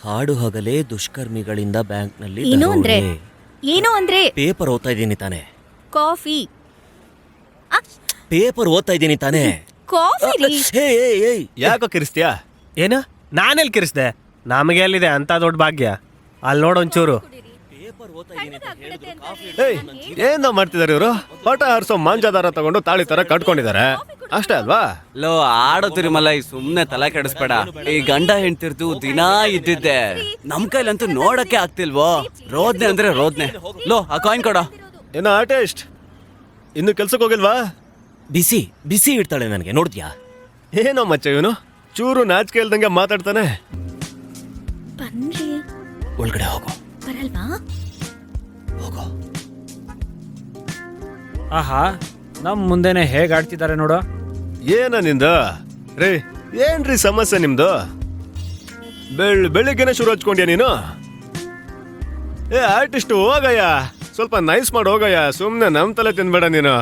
ಹಾಡು ಹಗಲೇ ದುಷ್ಕರ್ಮಿಗಳಿಂದ ಬ್ಯಾಂಕ್ನಲ್ಲಿ ಏನು ಅಂದ್ರೆ ಪೇಪರ್ ಓದ್ತಾ ಇದ್ದೀನಿ ತಾನೆ. ಕಾಫಿ. ಪೇಪರ್ ಓದ್ತಾ ಇದ್ದೀನಿ ತಾನೆ. ಕಾಫಿ ರೀ. ಯಾಕೋ ಕಿರಿಸ್ತೀಯಾ? ಏನು ನಾನೆಲ್ಲಿ ಕಿರಿಸ್ದೆ? ನಮಗೆ ಎಲ್ಲಿದೆ ಅಂತ ದೊಡ್ಡ ಭಾಗ್ಯ? ಅಲ್ಲಿ ನೋಡೊಂಚೂರು. ಏನೋ ಮಾಡ್ತಿದಾರೆ ಇವರು. ಪಟ ಹಾರಿಸೋ ಮಾಂಜಾದಾರ ತಗೊಂಡು ತಾಳಿ ತರ ಕಟ್ಕೊಂಡಿದ್ದಾರೆ ಅಷ್ಟೇ ಅಲ್ವಾ? ಲೋ ಆಡೋ ತಿರುಮಲ ಸುಮ್ನೆ ತಲೆ ಕೆಡಿಸ್ಬೇಡ. ಈ ಗಂಡ ಹೆಂಡ್ತಿರ್ತು ದಿನಾ ಇದ್ದಿದ್ದೆ, ನಮ್ ಕೈಲಂತೂ ನೋಡಕ್ಕೆ ಆಗ್ತಿಲ್ವೋ. ರೋದ್ನೆ ಅಂದ್ರೆ ರೋದ್ನೆ. ಲೋ ಆ ಕಾಯಿನ್ ಕೊಡ. ಏನೋ ಆರ್ಟಿಸ್ಟ್ ಇನ್ನು ಕೆಲ್ಸಕ್ಕೆ ಹೋಗಿಲ್ವಾ? ಬಿಸಿ ಬಿಸಿ ಇಡ್ತಾಳೆ ನನಗೆ, ನೋಡ್ದ್ಯಾ? ಏನೋ ಮಚ್ಚ ಇವನು ಚೂರು ನಾಚಿಕೆ ಇಲ್ದಂಗೆ ಮಾತಾಡ್ತಾನೆ. ಬನ್ರಿ ಒಳಗಡೆ ಹೋಗೋ. ಬರಲ್ವಾ? ಹೋಗೋ. ಆಹಾ, ನಮ್ ಮುಂದೆನೆ ಹೇಗ್ ಆಡ್ತಿದ್ದಾರೆ ನೋಡು. ಏನ ನಿಂದ ರೇ? ಏನ್ರಿ ಸಮಸ್ಯೆ ನಿಮ್ದು? ಬೆಳಿಗ್ಗೆನೆ ಶುರು ಹಚ್ಕೊಂಡ್ಯಾ ನೀನು? ಆರ್ಟಿಸ್ಟ್ ಹೋಗಯ್ಯ, ಸ್ವಲ್ಪ ನೈಸ್ ಮಾಡಿ ಹೋಗಯ್ಯ, ಸುಮ್ನೆ ನಮ್ ತಲೆ ತಿನ್ಬೇಡ ನೀನು.